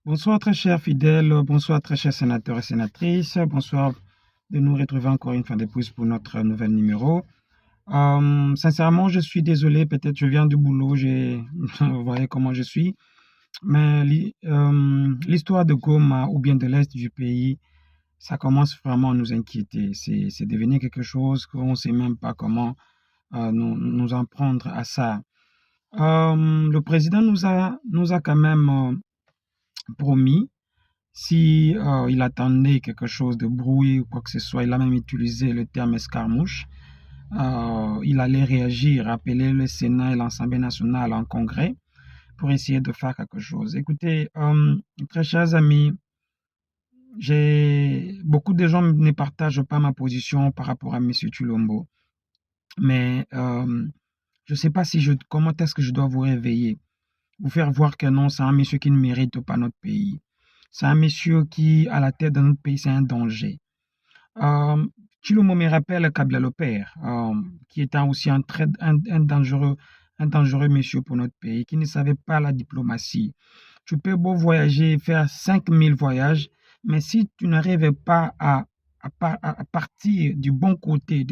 Bonsoir très chers fidèles, bonsoir très chers sénateurs et sénatrices, bonsoir de nous retrouver encore une fois de plus pour notre nouvel numéro. Sincèrement, je suis désolé, peut-être je viens du boulot, vous voyez comment je suis, mais l'histoire de Goma ou bien de l'Est du pays, ça commence vraiment à nous inquiéter. C'est devenu quelque chose qu'on ne sait même pas comment nous en prendre à ça. Le président nous a quand même promis si il attendait quelque chose de brouillé ou quoi que ce soit, il a même utilisé le terme escarmouche. Il allait réagir, appeler le Sénat et l'Assemblée nationale en congrès pour essayer de faire quelque chose. Écoutez, très chers amis, beaucoup de gens ne partagent pas ma position par rapport à M. Tulombo, mais je ne sais pas comment est-ce que je dois vous réveiller, vous faire voir que non, c'est un monsieur qui ne mérite pas notre pays. C'est un monsieur qui, à la tête de notre pays, c'est un danger. Euh, Chilumo me rappelle Kabila le père, qui était aussi un dangereux monsieur pour notre pays, qui ne savait pas la diplomatie. Tu peux beau voyager, faire 5000 voyages, mais si tu n'arrives pas à partir du bon côté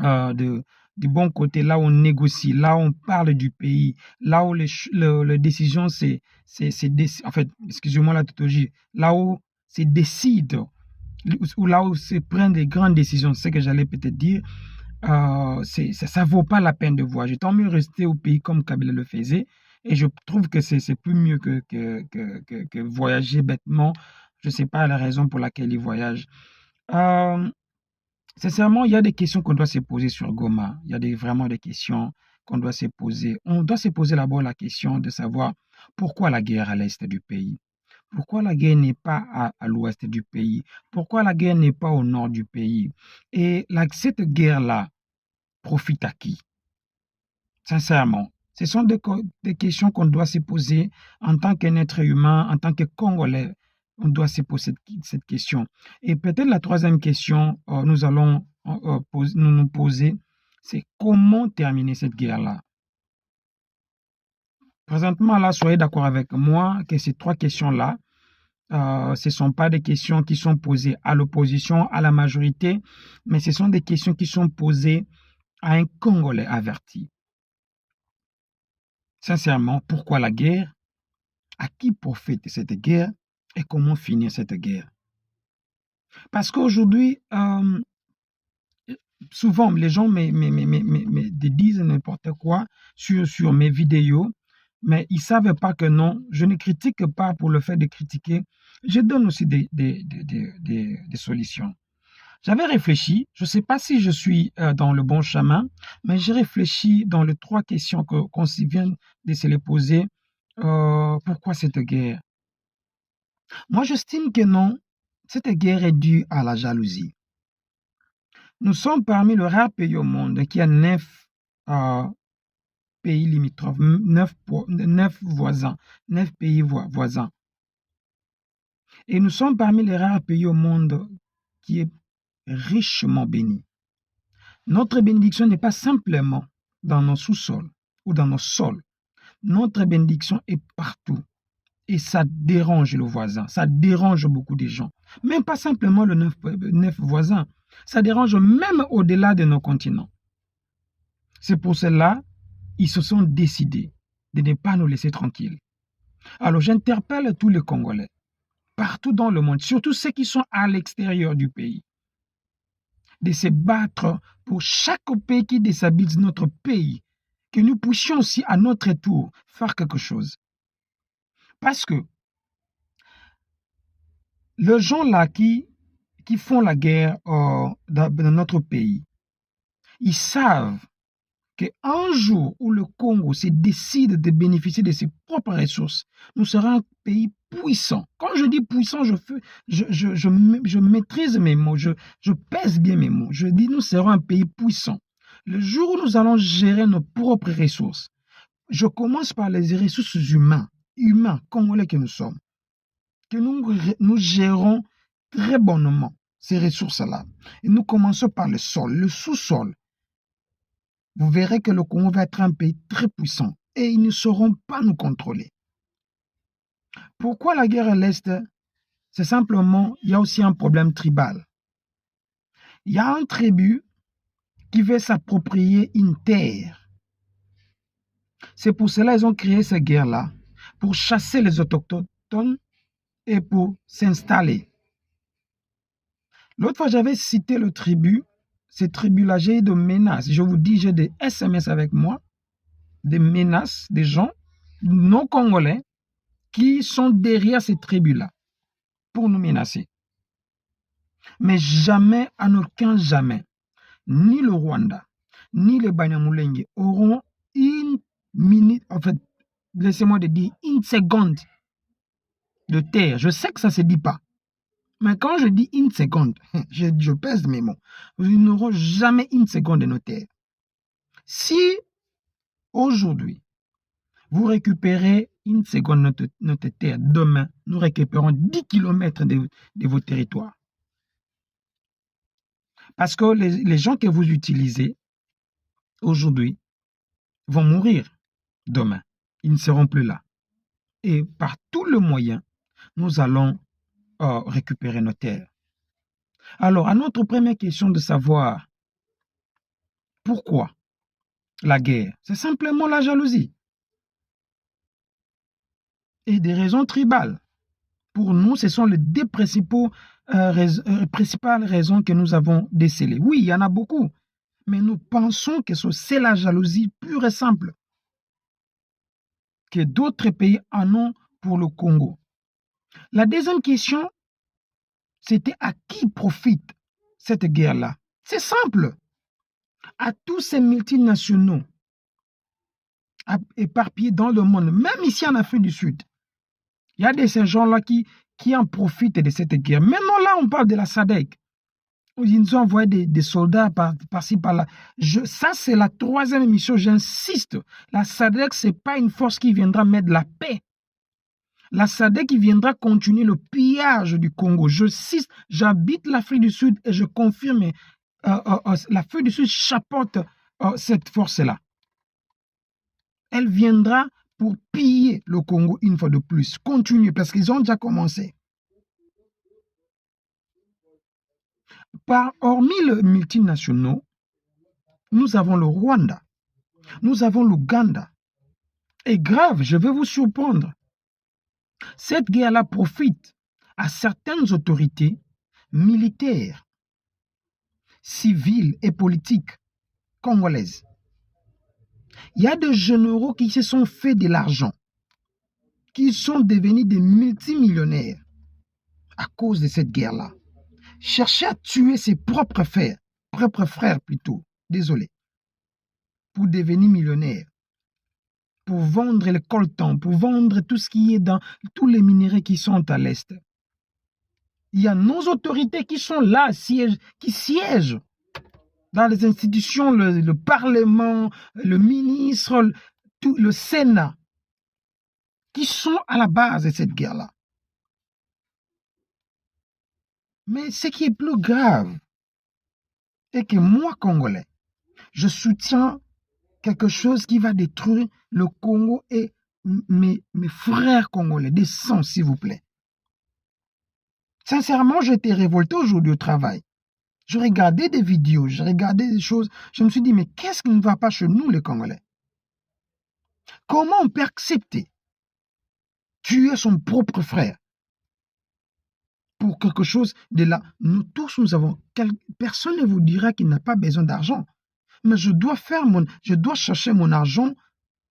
euh, de, du bon côté, là où on négocie, là où on parle du pays, là où les décisions, en fait, excusez-moi la tautologie, là où c'est décide, ou là où se prennent des grandes décisions, c'est ce que j'allais peut-être dire, ça ne vaut pas la peine de voyager. Tant mieux rester au pays comme Kabila le faisait. Et je trouve que c'est plus mieux que voyager bêtement. Je ne sais pas la raison pour laquelle il voyage. Euh, Sincèrement, il y a des questions qu'on doit se poser sur Goma. Il y a vraiment des questions qu'on doit se poser. On doit se poser d'abord la question de savoir pourquoi la guerre à l'est du pays. Pourquoi la guerre n'est pas à l'ouest du pays? Pourquoi la guerre n'est pas au nord du pays? Et cette guerre-là profite à qui? Sincèrement, ce sont des questions qu'on doit se poser en tant qu'un être humain, en tant que Congolais. On doit se poser cette question. Et peut-être la troisième question, nous allons nous poser, c'est comment terminer cette guerre-là? Présentement, là, soyez d'accord avec moi que ces trois questions-là, ce ne sont pas des questions qui sont posées à l'opposition, à la majorité, mais ce sont des questions qui sont posées à un Congolais averti. Sincèrement, pourquoi la guerre? À qui profite cette guerre? Et comment finir cette guerre? Parce qu'aujourd'hui, souvent, les gens me disent n'importe quoi sur mes vidéos, mais ils ne savent pas que non, je ne critique pas pour le fait de critiquer, je donne aussi des solutions. J'avais réfléchi, je ne sais pas si je suis dans le bon chemin, mais j'ai réfléchi dans les trois questions qu'on vient de se les poser. Pourquoi cette guerre? Moi, j'estime que non, cette guerre est due à la jalousie. Nous sommes parmi le rare pays au monde qui a 9 pays limitrophes, 9 voisins, 9 pays voisins. Et nous sommes parmi les rares pays au monde qui est richement béni. Notre bénédiction n'est pas simplement dans nos sous-sols ou dans nos sols. Notre bénédiction est partout. Et ça dérange le voisin, ça dérange beaucoup de gens. Même pas simplement le 9 voisins, ça dérange même au-delà de nos continents. C'est pour cela ils se sont décidés de ne pas nous laisser tranquilles. Alors j'interpelle tous les Congolais, partout dans le monde, surtout ceux qui sont à l'extérieur du pays, de se battre pour chaque pays qui déstabilise notre pays, que nous puissions aussi à notre tour faire quelque chose. Parce que les gens là qui font la guerre dans notre pays, ils savent qu'un jour où le Congo se décide de bénéficier de ses propres ressources, nous serons un pays puissant. Quand je dis puissant, je maîtrise mes mots, je pèse bien mes mots. Je dis nous serons un pays puissant. Le jour où nous allons gérer nos propres ressources, je commence par les ressources humaines, congolais que nous sommes, que nous gérons très bonnement ces ressources-là. Et nous commençons par le sol, le sous-sol. Vous verrez que le Congo va être un pays très puissant et ils ne sauront pas nous contrôler. Pourquoi la guerre à l'Est? C'est simplement, il y a aussi un problème tribal. Il y a un tribu qui veut s'approprier une terre. C'est pour cela qu'ils ont créé cette guerre-là, pour chasser les autochtones et pour s'installer. L'autre fois, j'avais cité le tribu. Ces tribus-là, j'ai eu de menaces. Je vous dis, j'ai des SMS avec moi, des menaces des gens non congolais qui sont derrière ces tribus-là pour nous menacer. Mais jamais, en aucun jamais, ni le Rwanda, ni les Banyamulenge auront une minute, en fait, laissez-moi dire, une seconde de terre. Je sais que ça ne se dit pas. Mais quand je dis une seconde, je pèse mes mots. Ils n'auront jamais une seconde de nos terres. Si aujourd'hui, vous récupérez une seconde de notre terre, demain, nous récupérons 10 km de vos territoires. Parce que les gens que vous utilisez aujourd'hui vont mourir demain. Ils ne seront plus là. Et par tous les moyens, nous allons récupérer nos terres. Alors, à notre première question de savoir pourquoi la guerre, c'est simplement la jalousie et des raisons tribales. Pour nous, ce sont les deux principales raisons que nous avons décelées. Oui, il y en a beaucoup, mais nous pensons que c'est la jalousie pure et simple que d'autres pays en ont pour le Congo. La deuxième question, c'était à qui profite cette guerre-là? C'est simple. À tous ces multinationaux éparpillés dans le monde, même ici en Afrique du Sud. Il y a de ces gens-là qui en profitent de cette guerre. Maintenant, là, on parle de la SADC. Ils nous ont envoyé des soldats par-ci, par-là. Ça, c'est la troisième émission, j'insiste. La SADC, ce n'est pas une force qui viendra mettre la paix. La SADC qui viendra continuer le pillage du Congo. J'habite l'Afrique du Sud et je confirme, l'Afrique du Sud chapeaute cette force-là. Elle viendra pour piller le Congo une fois de plus. Continuer, parce qu'ils ont déjà commencé. Hormis les multinationaux, nous avons le Rwanda, nous avons l'Ouganda. Et grave, je vais vous surprendre. Cette guerre-là profite à certaines autorités militaires, civiles et politiques congolaises. Il y a des généraux qui se sont fait de l'argent, qui sont devenus des multimillionnaires à cause de cette guerre-là. Chercher à tuer ses propres frères plutôt, désolé, pour devenir millionnaires, pour vendre le coltan, pour vendre tout ce qui est dans tous les minéraux qui sont à l'Est. Il y a nos autorités qui sont là, qui siègent dans les institutions, le Parlement, le ministre, le Sénat, qui sont à la base de cette guerre-là. Mais ce qui est plus grave est que moi, Congolais, je soutiens quelque chose qui va détruire le Congo et mes frères congolais. Des sangs, s'il vous plaît. Sincèrement, j'étais révolté aujourd'hui au travail. Je regardais des vidéos, je regardais des choses. Je me suis dit, mais qu'est-ce qui ne va pas chez nous, les Congolais? Comment on peut accepter tuer son propre frère pour quelque chose de là? Nous tous, nous avons... Personne ne vous dira qu'il n'a pas besoin d'argent. Mais je dois chercher mon argent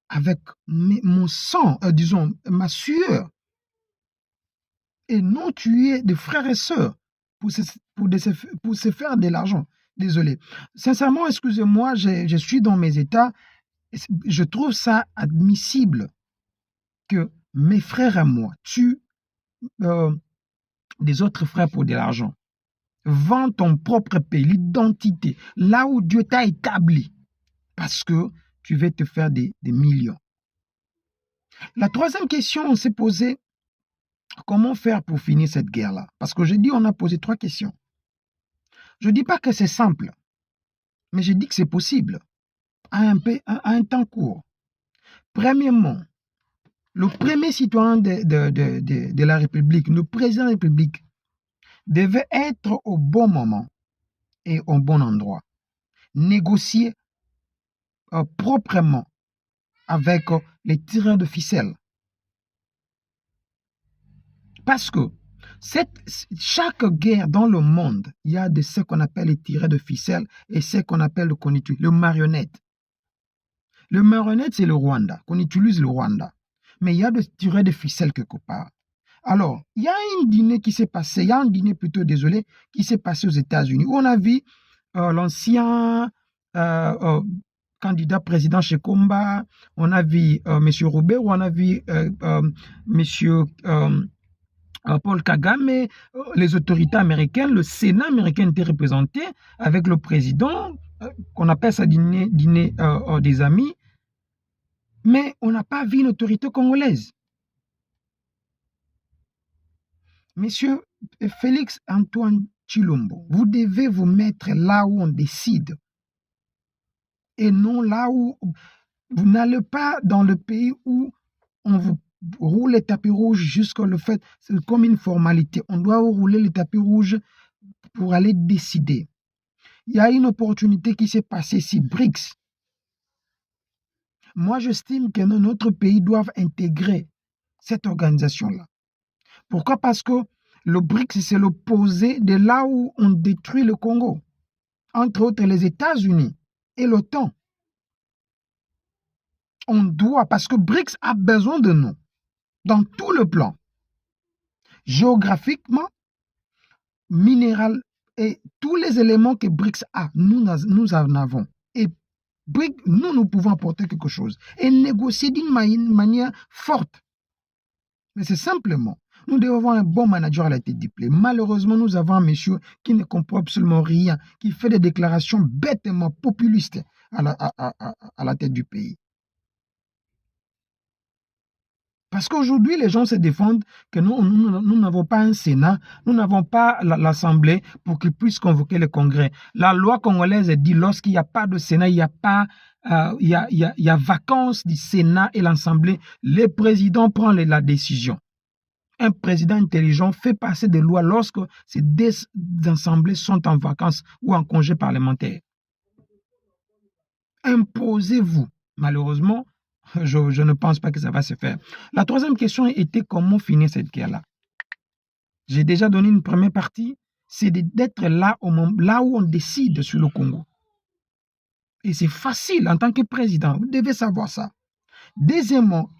avec mon sang, disons, ma sueur. Et non tuer des frères et sœurs pour se faire de l'argent. Désolé. Sincèrement, excusez-moi, je suis dans mes états. Je trouve ça admissible que mes frères et moi tuent des autres frères pour de l'argent. Vends ton propre pays, l'identité, là où Dieu t'a établi, parce que tu veux te faire des millions. La troisième question, on s'est posé, comment faire pour finir cette guerre-là? Parce que je dis, on a posé 3 questions. Je ne dis pas que c'est simple, mais je dis que c'est possible à un temps court. Premièrement, le premier citoyen de la République, le président de la République, devait être au bon moment et au bon endroit. Négocier proprement avec les tireurs de ficelle. Parce que chaque guerre dans le monde, il y a de ce qu'on appelle les tireurs de ficelle et ce qu'on appelle le marionnette. Le marionnette, c'est le Rwanda, qu'on utilise le Rwanda. Mais il y a des tireurs de ficelle quelque part. Alors, il y a un dîner qui s'est passé, il y a un dîner plutôt, désolé, qui s'est passé aux États-Unis, où on a vu l'ancien candidat président chez Komba, on a vu M. Robert, on a vu M. Paul Kagame, les autorités américaines, le Sénat américain était représenté avec le président, qu'on appelle ça dîner des amis, mais on n'a pas vu une autorité congolaise. Monsieur Félix Antoine Tshilombo, vous devez vous mettre là où on décide et non là où vous n'allez pas dans le pays où on vous roule les tapis rouges jusqu'à le fait, c'est comme une formalité. On doit rouler les tapis rouges pour aller décider. Il y a une opportunité qui s'est passée ici, BRICS. Moi, j'estime que notre pays doit intégrer cette organisation-là. Pourquoi? Parce que le BRICS, c'est l'opposé de là où on détruit le Congo. Entre autres, les États-Unis et l'OTAN. On doit, parce que BRICS a besoin de nous, dans tout le plan. Géographiquement, minéral, et tous les éléments que BRICS a, nous en avons. Et BRICS, nous pouvons apporter quelque chose. Et négocier d'une manière forte. Mais c'est simplement, nous devons avoir un bon manager à la tête du pays. Malheureusement, nous avons un monsieur qui ne comprend absolument rien, qui fait des déclarations bêtement populistes à la tête du pays. Parce qu'aujourd'hui, les gens se défendent que nous n'avons pas un Sénat, nous n'avons pas l'Assemblée pour qu'ils puissent convoquer le Congrès. La loi congolaise dit lorsqu'il n'y a pas de Sénat, il y a vacances du Sénat et l'Assemblée, le président prend la décision. Un président intelligent fait passer des lois lorsque ces deux assemblées sont en vacances ou en congé parlementaire. Imposez-vous. Malheureusement, je ne pense pas que ça va se faire. La troisième question était comment finir cette guerre-là. J'ai déjà donné une première partie, c'est d'être là où on décide sur le Congo. Et c'est facile en tant que président, vous devez savoir ça. Deuxièmement,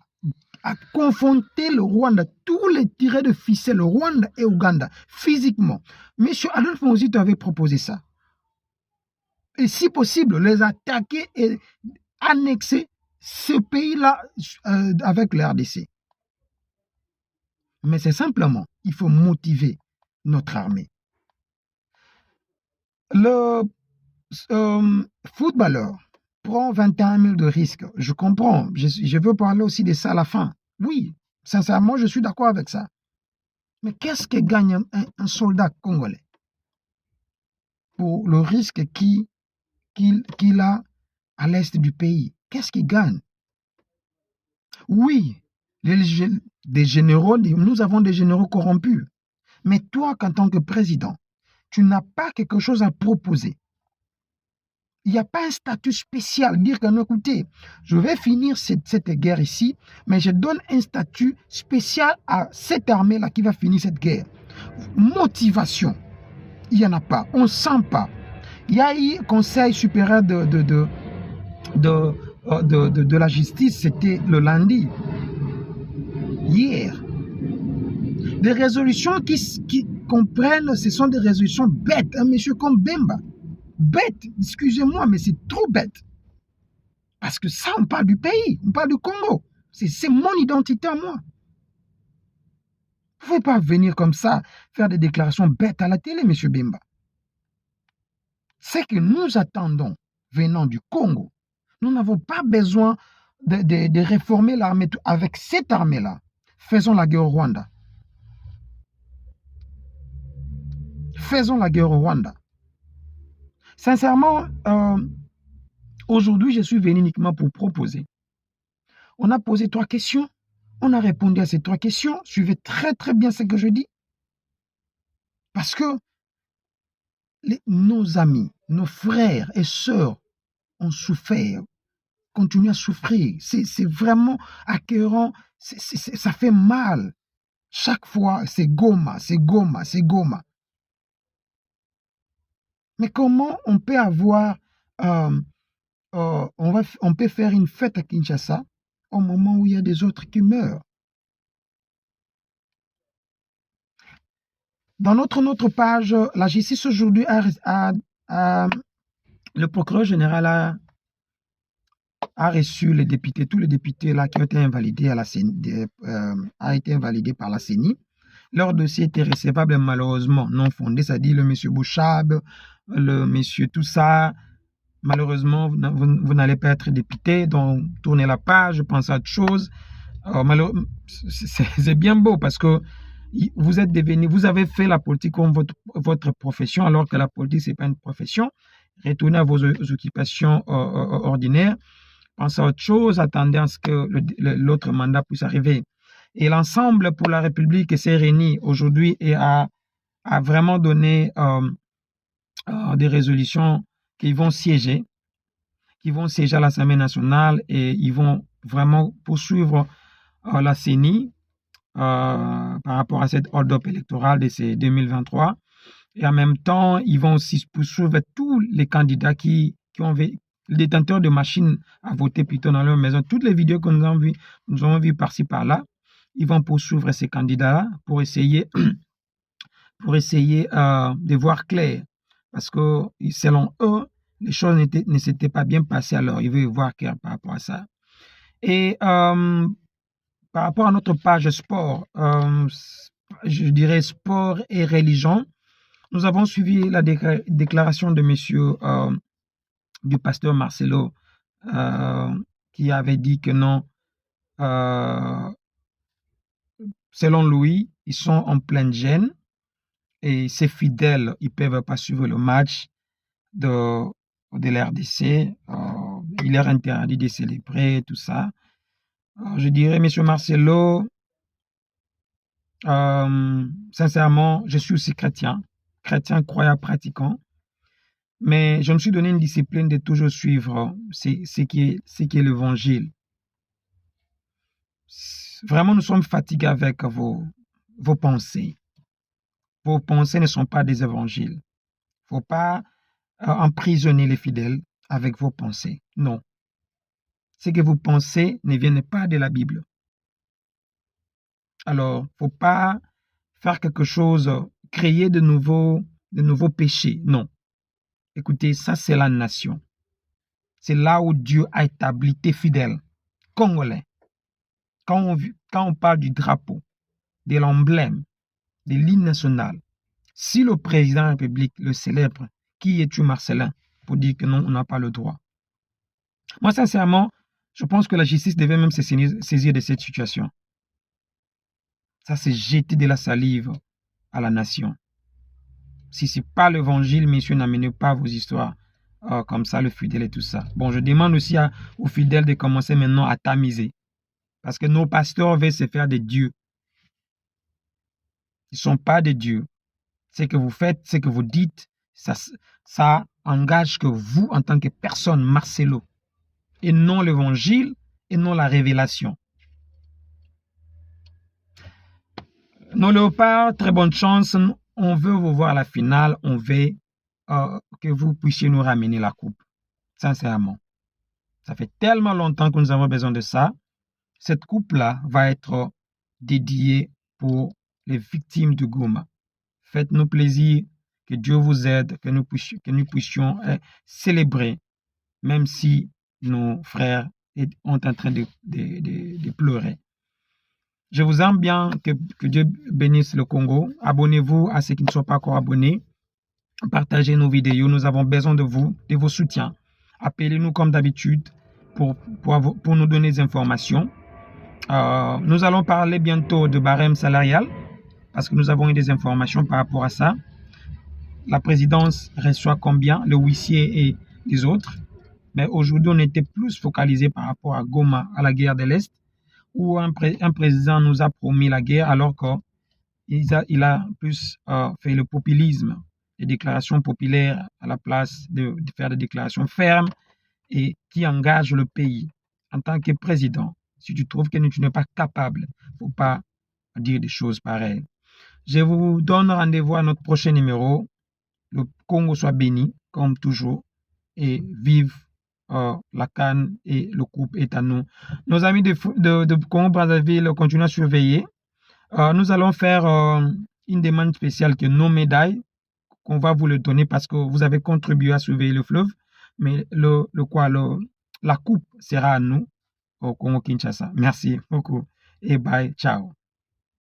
à confronter le Rwanda, tous les tirés de ficelle, le Rwanda et Ouganda, physiquement. Monsieur Adolphe Mozito avait proposé ça. Et si possible, les attaquer et annexer ce pays-là avec le RDC. Mais c'est simplement, il faut motiver notre armée. Le footballeur prend 21 000 de risque. Je comprends. Je veux parler aussi de ça à la fin. Oui, sincèrement, je suis d'accord avec ça. Mais qu'est-ce que gagne un soldat congolais pour le risque qu'il a à l'est du pays? Qu'est-ce qu'il gagne? Oui, des généraux, nous avons des généraux corrompus. Mais toi, en tant que président, tu n'as pas quelque chose à proposer. Il n'y a pas un statut spécial. Dire que, non, écoutez, je vais finir cette guerre ici, mais je donne un statut spécial à cette armée-là qui va finir cette guerre. Motivation, il n'y en a pas. On ne sent pas. Il y a eu le Conseil supérieur de la justice, c'était le lundi. Hier. Des résolutions qui comprennent, ce sont des résolutions bêtes. Un monsieur comme Bemba. Bête, excusez-moi, mais c'est trop bête. Parce que ça, on parle du pays, on parle du Congo. C'est mon identité à moi. Vous ne pouvez pas venir comme ça, faire des déclarations bêtes à la télé, monsieur Bemba. C'est que nous attendons, venant du Congo, nous n'avons pas besoin de réformer l'armée. Avec cette armée-là, faisons la guerre au Rwanda. Faisons la guerre au Rwanda. Sincèrement, aujourd'hui, je suis venu uniquement pour proposer. On a posé 3 questions. On a répondu à ces 3 questions. Suivez très très bien ce que je dis. Parce que nos amis, nos frères et sœurs ont souffert, continuent à souffrir. C'est vraiment accueillant, ça fait mal. Chaque fois, c'est Goma, c'est Goma, c'est Goma. Mais comment on peut avoir, on peut faire une fête à Kinshasa au moment où il y a des autres qui meurent? Dans notre page, la justice aujourd'hui le procureur général a reçu les députés, tous les députés là qui ont été invalidés à la CENI, a été invalidé par la CENI. Leur dossier était recevable, malheureusement non fondé, c'est-à-dire le monsieur Bouchab, le monsieur tout ça. Malheureusement, vous n'allez pas être député, donc tournez la page, pensez à autre chose. C'est bien beau parce que vous êtes devenu, vous avez fait la politique comme votre profession, alors que la politique, ce n'est pas une profession. Retournez à vos occupations ordinaires, pensez à autre chose, attendez à ce que l'autre mandat puisse arriver. Et l'Ensemble pour la République s'est réuni aujourd'hui et a vraiment donné des résolutions qui vont siéger à l'Assemblée nationale, et ils vont vraiment poursuivre la CENI par rapport à cette hold-up électorale de ces 2023. Et en même temps, ils vont aussi poursuivre tous les candidats qui ont les détenteurs de machines à voter plutôt dans leur maison. Toutes les vidéos que nous avons vues par-ci par-là, ils vont poursuivre ces candidats-là pour essayer de voir clair. Parce que selon eux, les choses ne s'étaient pas bien passées, alors ils veulent voir clair par rapport à ça. Et par rapport à notre page sport, je dirais sport et religion, nous avons suivi la déclaration de monsieur, du pasteur Marcelo, qui avait dit que non, selon lui, ils sont en pleine gêne et ses fidèles, ils ne peuvent pas suivre le match de l'RDC. Il leur interdit de célébrer, tout ça. Je dirais, monsieur Marcelo, sincèrement, je suis aussi chrétien, croyant, pratiquant, mais je me suis donné une discipline de toujours suivre ce qui est l'évangile. Vraiment, nous sommes fatigués avec vos pensées. Vos pensées ne sont pas des évangiles. Il ne faut pas emprisonner les fidèles avec vos pensées. Non. Ce que vous pensez ne viennent pas de la Bible. Alors, il ne faut pas faire quelque chose, créer de nouveaux péchés. Non. Écoutez, ça c'est la nation. C'est là où Dieu a établi tes fidèles congolais. Quand on parle du drapeau, de l'emblème, de l'hymne national, si le président de la République le célèbre, qui es-tu, Marcelin, pour dire que non, on n'a pas le droit? Moi, sincèrement, je pense que la justice devait même se saisir de cette situation. Ça, c'est jeter de la salive à la nation. Si ce n'est pas l'évangile, messieurs, n'amenez pas vos histoires comme ça, le fidèle et tout ça. Bon, je demande aussi aux fidèles de commencer maintenant à tamiser. Parce que nos pasteurs veulent se faire des dieux. Ils ne sont pas des dieux. Ce que vous faites, ce que vous dites, ça engage que vous, en tant que personne, Marcelo, et non l'évangile, et non la révélation. Nos léopards, très bonne chance. On veut vous voir à la finale. On veut que vous puissiez nous ramener la coupe. Sincèrement. Ça fait tellement longtemps que nous avons besoin de ça. Cette coupe-là va être dédiée pour les victimes de Goma. Faites-nous plaisir, que Dieu vous aide, que nous puissions célébrer, même si nos frères sont en train de pleurer. Je vous aime bien, que Dieu bénisse le Congo. Abonnez-vous à ceux qui ne sont pas encore abonnés. Partagez nos vidéos, nous avons besoin de vous, de vos soutiens. Appelez-nous comme d'habitude pour nous donner des informations. Nous allons parler bientôt de barème salarial parce que nous avons eu des informations par rapport à ça. La présidence reçoit combien, le huissier et les autres. Mais aujourd'hui, on était plus focalisé par rapport à Goma, à la guerre de l'Est. où un président nous a promis la guerre alors qu'il a plus fait le populisme, des déclarations populaires à la place de faire des déclarations fermes et qui engagent le pays. En tant que président, si tu trouves que tu n'es pas capable, il ne faut pas dire des choses pareilles. Je vous donne rendez-vous à notre prochain numéro. Le Congo soit béni, comme toujours, et vive la CAN et le groupe est à nous. Nos amis de Congo-Brazzaville continuent à surveiller. Nous allons faire une demande spéciale que nos médailles, qu'on va vous le donner parce que vous avez contribué à surveiller le fleuve, mais la coupe sera à nous au Congo-Kinshasa. Merci beaucoup et bye, ciao.